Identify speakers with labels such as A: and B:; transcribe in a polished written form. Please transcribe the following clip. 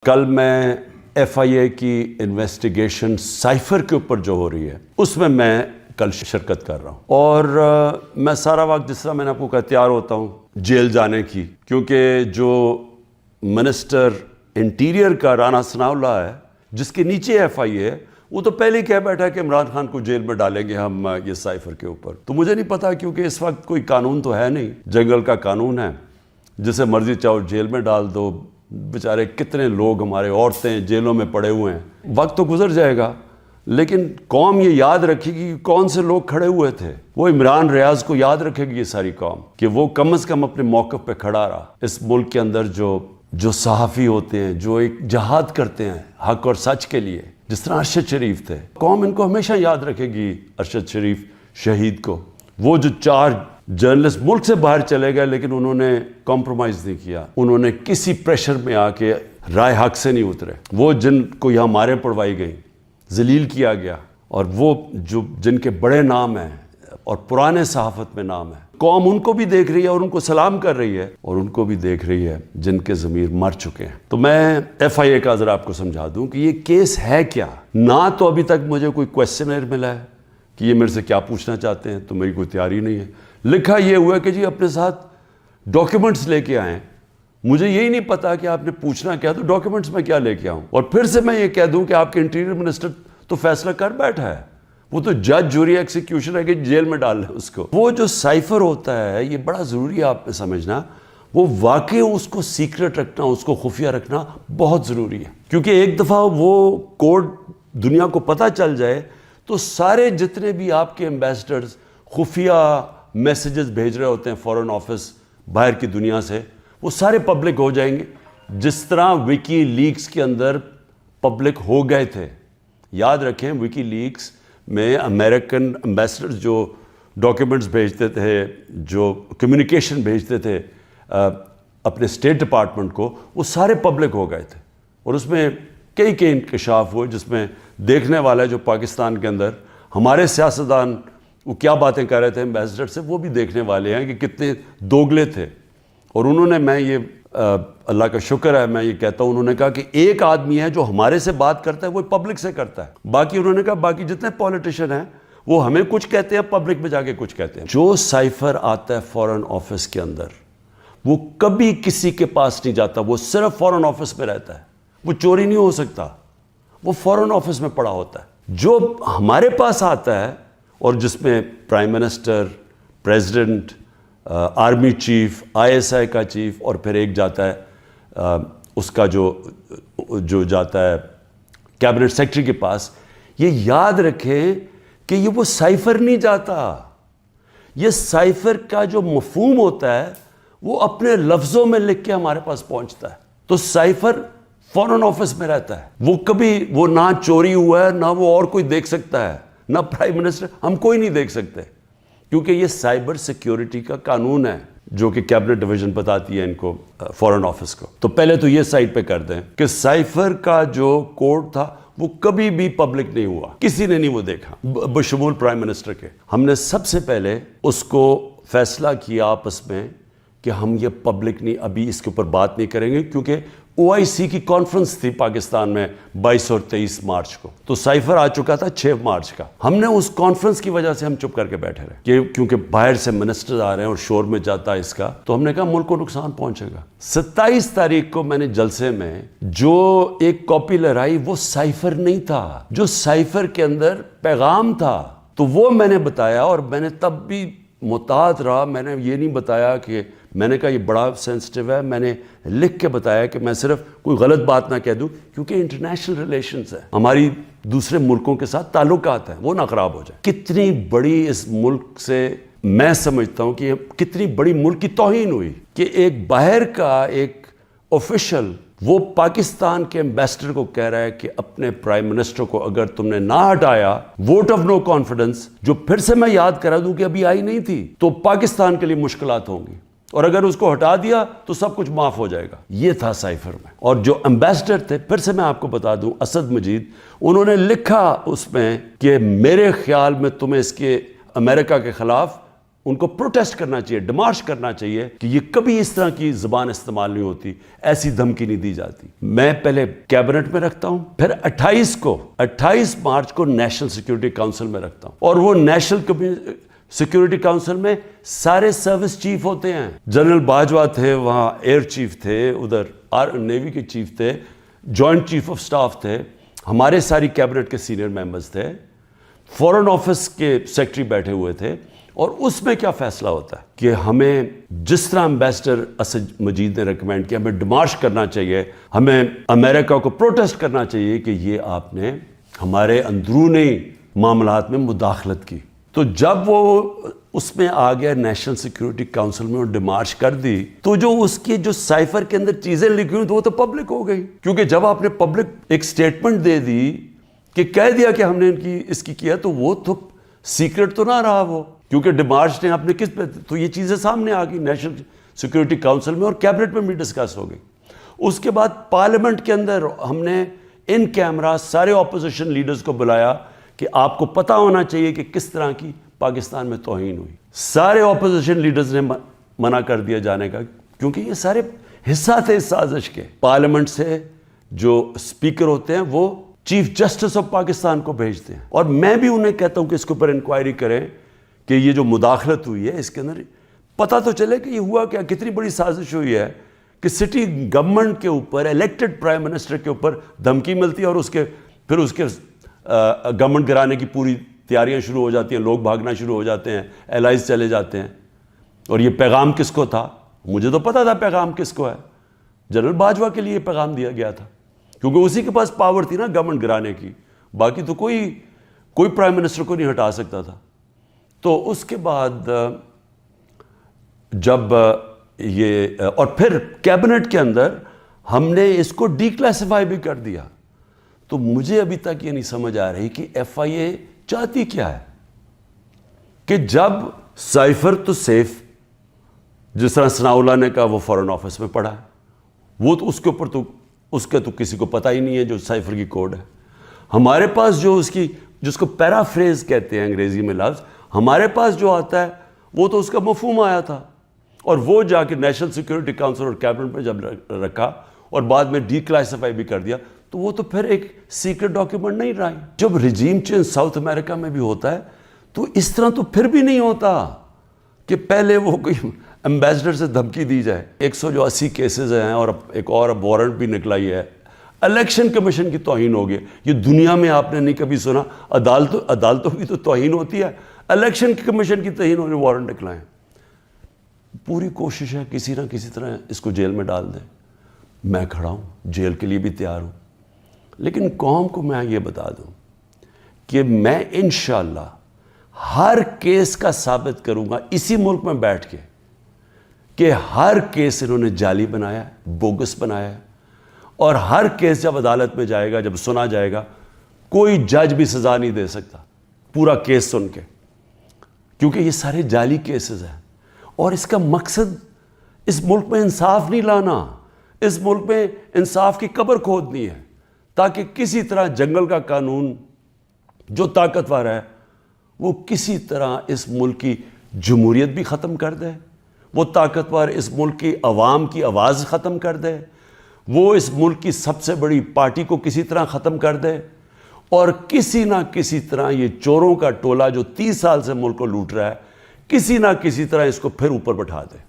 A: کل میں ایف آئی اے کی انویسٹیگیشن سائفر کے اوپر جو ہو رہی ہے اس میں کل شرکت کر رہا ہوں، اور میں سارا وقت جس طرح میں نے آپ کو کہا تیار ہوتا ہوں جیل جانے کی، کیونکہ جو منسٹر انٹیریئر کا رانا ثناء اللہ ہے جس کے نیچے ایف آئی اے ہے، وہ تو پہلے ہی کہہ بیٹھا کہ عمران خان کو جیل میں ڈالیں گے ہم یہ سائفر کے اوپر۔ تو مجھے نہیں پتا، کیونکہ اس وقت کوئی قانون تو ہے نہیں، جنگل کا قانون ہے، جسے مرضی چاہو جیل میں ڈال دو۔ بیچارے کتنے لوگ ہمارے عورتیں جیلوں میں پڑے ہوئے ہیں، وقت تو گزر جائے گا لیکن قوم یہ یاد رکھے گی کہ کون سے لوگ کھڑے ہوئے تھے۔ وہ عمران ریاض کو یاد رکھے گی یہ ساری قوم کہ وہ کم از کم اپنے موقف پہ کھڑا رہا۔ اس ملک کے اندر جو صحافی ہوتے ہیں، جو ایک جہاد کرتے ہیں حق اور سچ کے لیے، جس طرح ارشد شریف تھے، قوم ان کو ہمیشہ یاد رکھے گی، ارشد شریف شہید کو۔ وہ جو 4 جرنلسٹ ملک سے باہر چلے گئے لیکن انہوں نے کمپرومائز نہیں کیا، انہوں نے کسی پریشر میں آ کے رائے حق سے نہیں اترے۔ وہ جن کو یہاں ماریں پڑوائی گئیں، ذلیل کیا گیا، اور وہ جن کے بڑے نام ہیں اور پرانے صحافت میں نام ہے، قوم ان کو بھی دیکھ رہی ہے اور ان کو سلام کر رہی ہے، اور ان کو بھی دیکھ رہی ہے جن کے ضمیر مر چکے ہیں۔ تو میں ایف آئی اے کا ذرا آپ کو سمجھا دوں کہ یہ کیس ہے کیا۔ نہ تو ابھی تک مجھے کوئی کویسچنر ملا ہے کہ یہ میرے سے کیا پوچھنا چاہتے ہیں، تو میری کوئی تیاری نہیں ہے۔ لکھا یہ ہوا ہے کہ جی اپنے ساتھ ڈاکیومنٹس لے کے آئیں۔ مجھے یہی نہیں پتا کہ آپ نے پوچھنا کیا، تو ڈاکیومنٹس میں کیا لے کے آؤں، اور پھر سے میں یہ کہہ دوں کہ آپ کے انٹیریئر منسٹر تو فیصلہ کر بیٹھا ہے، وہ تو جج جوری ایکسیکیوشن ہے کہ جیل میں ڈال لیں اس کو۔ وہ جو سائفر ہوتا ہے، یہ بڑا ضروری ہے آپ نے سمجھنا، وہ واقعی اس کو سیکرٹ رکھنا، اس کو خفیہ رکھنا بہت ضروری ہے، کیونکہ ایک دفعہ وہ کوڈ دنیا کو پتہ چل جائے تو سارے جتنے بھی آپ کے ایمبیسڈرز خفیہ میسیجز بھیج رہے ہوتے ہیں فورن آفس باہر کی دنیا سے، وہ سارے پبلک ہو جائیں گے، جس طرح وکی لیکس کے اندر پبلک ہو گئے تھے۔ یاد رکھیں، وکی لیکس میں امریکن ایمبیسڈرز جو ڈاکیومنٹس بھیجتے تھے، جو کمیونیکیشن بھیجتے تھے اپنے اسٹیٹ ڈپارٹمنٹ کو، وہ سارے پبلک ہو گئے تھے، اور اس میں کئی انکشاف ہوئے، جس میں دیکھنے والا جو پاکستان کے اندر ہمارے سیاستدان وہ کیا باتیں کر رہے تھے ایمبیسڈر سے، وہ بھی دیکھنے والے ہیں کہ کتنے دوگلے تھے۔ اور انہوں نے، میں یہ اللہ کا شکر ہے، میں یہ کہتا ہوں، انہوں نے کہا کہ ایک آدمی ہے جو ہمارے سے بات کرتا ہے وہ پبلک سے کرتا ہے، باقی انہوں نے کہا باقی جتنے پولیٹیشین ہیں وہ ہمیں کچھ کہتے ہیں، پبلک میں جا کے کچھ کہتے ہیں۔ جو سائفر آتا ہے فورن آفس کے اندر، وہ کبھی کسی کے پاس نہیں جاتا، وہ صرف فورن آفس میں رہتا ہے، وہ چوری نہیں ہو سکتا، وہ فورن آفس میں پڑا ہوتا ہے۔ جو ہمارے پاس آتا ہے اور جس میں prime minister, president, army chief, I S I کا چیف، اور پھر ایک جاتا ہے اس کا جو جاتا ہے کیبنٹ سیکرٹری کے پاس، یہ یاد رکھیں کہ یہ وہ سائفر نہیں جاتا۔ یہ سائفر کا جو مفہوم ہوتا ہے وہ اپنے لفظوں میں لکھ کے ہمارے پاس پہنچتا ہے۔ تو سائفر فورن آفس میں رہتا ہے، وہ کبھی وہ نہ چوری ہوا ہے، نہ وہ اور کوئی دیکھ سکتا ہے، نہ پرائم منسٹر، ہم کوئی نہیں دیکھ سکتے، کیونکہ یہ سائبر سیکیورٹی کا قانون ہے جو کہ کیبنٹ ڈویژن بتاتی ہے ان کو، فورن آفس کو۔ تو پہلے تو یہ سائٹ پہ کر دیں کہ سائفر کا جو کوڈ تھا وہ کبھی بھی پبلک نہیں ہوا، کسی نے نہیں وہ دیکھا بشمول پرائم منسٹر کے۔ ہم نے سب سے پہلے اس کو فیصلہ کیا آپس میں کہ ہم یہ پبلک نہیں، ابھی اس کے اوپر بات نہیں کریں گے، کیونکہ او آئی سی کی کانفرنس تھی پاکستان میں 22 اور 23 مارچ کو، تو سائفر آ چکا تھا 6 مارچ کا۔ ہم نے اس کانفرنس کی وجہ سے ہم چپ کر کے بیٹھے رہے، کیونکہ باہر سے منسٹر آ رہے ہیں اور شور میں جاتا ہے اس کا، تو ہم نے کہا ملک کو نقصان پہنچے گا۔ 27 تاریخ کو میں نے جلسے میں جو ایک کاپی لہرائی وہ سائفر نہیں تھا، جو سائفر کے اندر پیغام تھا، تو وہ میں نے بتایا، اور میں نے تب بھی محتاط رہا، میں نے یہ نہیں بتایا کہ میں نے کہا یہ بڑا سینسٹیو ہے، میں نے لکھ کے بتایا کہ میں صرف کوئی غلط بات نہ کہہ دوں، کیونکہ انٹرنیشنل ریلیشنز ہیں، ہماری دوسرے ملکوں کے ساتھ تعلقات ہیں، وہ نہ خراب ہو جائے۔ کتنی بڑی اس ملک سے میں سمجھتا ہوں کہ کتنی بڑی ملک کی توہین ہوئی کہ ایک باہر کا ایک آفیشل وہ پاکستان کے ایمبیسڈر کو کہہ رہا ہے کہ اپنے پرائم منسٹر کو اگر تم نے نہ ہٹایا، ووٹ آف نو کانفیڈنس، جو پھر سے میں یاد کرا دوں کہ ابھی آئی نہیں تھی، تو پاکستان کے لیے مشکلات ہوں گی، اور اگر اس کو ہٹا دیا تو سب کچھ معاف ہو جائے گا۔ یہ تھا سائفر میں۔ اور جو ایمبیسڈر تھے، پھر سے میں آپ کو بتا دوں، اسد مجید، انہوں نے لکھا اس میں کہ میرے خیال میں تمہیں اس کے امریکہ کے خلاف ان کو پروٹیسٹ کرنا چاہیے, ڈیمارش کرنا چاہیے کہ یہ کبھی اس طرح کی زبان استعمال نہیں ہوتی, ایسی دھمکی نہیں دی جاتی. میں پہلے کیبنٹ میں رکھتا ہوں, پھر 28 مارچ کو نیشنل سیکیورٹی کاؤنسل میں رکھتا ہوں, اور وہ نیشنل سیکیورٹی کاؤنسل میں سارے سروس چیف ہوتے ہیں. جنرل باجوہ تھے وہاں, ایئر چیف تھے, ادھر نیوی کے چیف تھے, جوائنٹ چیف آف سٹاف تھے, ہمارے ساری کیبنٹ کے سینئر ممبرز تھے, فورن آفس کے سیکرٹری بیٹھے ہوئے تھے. اور اس میں کیا فیصلہ ہوتا ہے کہ ہمیں جس طرح امبیسڈر اسد مجید نے ریکمینڈ کیا, ہمیں ڈیمارش کرنا چاہیے, ہمیں امریکہ کو پروٹیسٹ کرنا چاہیے کہ یہ آپ نے ہمارے اندرونی معاملات میں مداخلت کی. تو جب وہ اس میں آ گیا نیشنل سیکیورٹی کاؤنسل میں اور ڈیمارش کر دی, تو جو اس کی جو سائفر کے اندر چیزیں لکھی ہوئی تو وہ تو پبلک ہو گئی. کیونکہ جب آپ نے پبلک ایک سٹیٹمنٹ دے دی کہ کہہ دیا کہ ہم نے اس کی کیا, تو وہ تو سیکرٹ تو نہ رہا وہ, کیونکہ ڈیمارش نے اپنے کس پہ, تو یہ چیزیں سامنے آ گئی نیشنل سیکیورٹی کاؤنسل میں اور کیبنٹ میں بھی ڈسکس ہو گئی. اس کے بعد پارلیمنٹ کے اندر ہم نے ان کیمرہ سارے اپوزیشن لیڈرز کو بلایا کہ آپ کو پتہ ہونا چاہیے کہ کس طرح کی پاکستان میں توہین ہوئی. سارے اپوزیشن لیڈرز نے منع کر دیا جانے کا, کیونکہ یہ سارے حصہ تھے اس سازش کے. پارلیمنٹ سے جو اسپیکر ہوتے ہیں وہ چیف جسٹس آف پاکستان کو بھیجتے ہیں, اور میں بھی انہیں کہتا ہوں کہ اس کے اوپر انکوائری کریں کہ یہ جو مداخلت ہوئی ہے اس کے اندر پتہ تو چلے کہ یہ ہوا کیا, کتنی بڑی سازش ہوئی ہے کہ سٹی گورنمنٹ کے اوپر, الیکٹڈ پرائم منسٹر کے اوپر دھمکی ملتی ہے, اور پھر اس کے گورنمنٹ گرانے کی پوری تیاریاں شروع ہو جاتی ہیں, لوگ بھاگنا شروع ہو جاتے ہیں, الائز چلے جاتے ہیں. اور یہ پیغام کس کو تھا؟ مجھے تو پتہ تھا پیغام کس کو ہے, جنرل باجوہ کے لیے پیغام دیا گیا تھا, کیونکہ اسی کے پاس پاور تھی نا گورنمنٹ گرانے کی, باقی تو کوئی پرائم منسٹر کو نہیں ہٹا سکتا تھا. تو اس کے بعد جب یہ, اور پھر کیبنٹ کے اندر ہم نے اس کو ڈی کلاسیفائی بھی کر دیا. تو مجھے ابھی تک یہ نہیں سمجھ آ رہی کہ ایف آئی اے چاہتی کیا ہے, کہ جب سائفر تو سیف, جس طرح ثناء اللہ نے کہا وہ فورن آفس میں پڑا ہے, وہ تو اس کے اوپر تو اس کا تو کسی کو پتہ ہی نہیں ہے جو سائفر کی کوڈ ہے. ہمارے پاس جو جس کو پیرافریز کہتے ہیں انگریزی میں لفظ, ہمارے پاس جو آتا ہے وہ تو اس کا مفہوم آیا تھا, اور وہ جا کے نیشنل سیکیورٹی کاؤنسل اور کیبنٹ میں جب رکھا اور بعد میں ڈی کلاسیفائی بھی کر دیا, تو وہ تو پھر ایک سیکرٹ ڈاکیومنٹ نہیں رہا. جب رجیم چینج ساؤتھ امریکہ میں بھی ہوتا ہے تو اس طرح تو پھر بھی نہیں ہوتا کہ پہلے وہ کوئی امبیسڈر سے دھمکی دی جائے. 180 کیسز ہیں, اور ایک اور وارنٹ بھی نکلا ہی ہے. الیکشن کمیشن کی توہین ہو گئی, یہ دنیا میں آپ نے نہیں کبھی سنا. عدالتوں کی تو توہین ہوتی ہے, الیکشن کمیشن کی توہین ہونے وارنٹ نکلائیں. پوری کوشش ہے کسی نہ کسی طرح اس کو جیل میں ڈال دیں. میں کھڑا ہوں, جیل کے لیے بھی تیار ہوں, لیکن قوم کو میں یہ بتا دوں کہ میں انشاءاللہ ہر کیس کا ثابت کروں گا اسی ملک میں بیٹھ کے کہ ہر کیس انہوں نے جعلی بنایا ہے, بوگس بنایا ہے, اور ہر کیس جب عدالت میں جائے گا, جب سنا جائے گا, کوئی جج بھی سزا نہیں دے سکتا پورا کیس سن کے, کیونکہ یہ سارے جعلی کیسز ہیں. اور اس کا مقصد اس ملک میں انصاف نہیں لانا, اس ملک میں انصاف کی قبر کھودنی ہے, تاکہ کسی طرح جنگل کا قانون جو طاقتور ہے وہ کسی طرح اس ملک کی جمہوریت بھی ختم کر دے, وہ طاقتور اس ملک کی عوام کی آواز ختم کر دے, وہ اس ملک کی سب سے بڑی پارٹی کو کسی طرح ختم کر دے, اور کسی نہ کسی طرح یہ چوروں کا ٹولہ جو 30 سال سے ملک کو لوٹ رہا ہے, کسی نہ کسی طرح اس کو پھر اوپر بٹھا دے.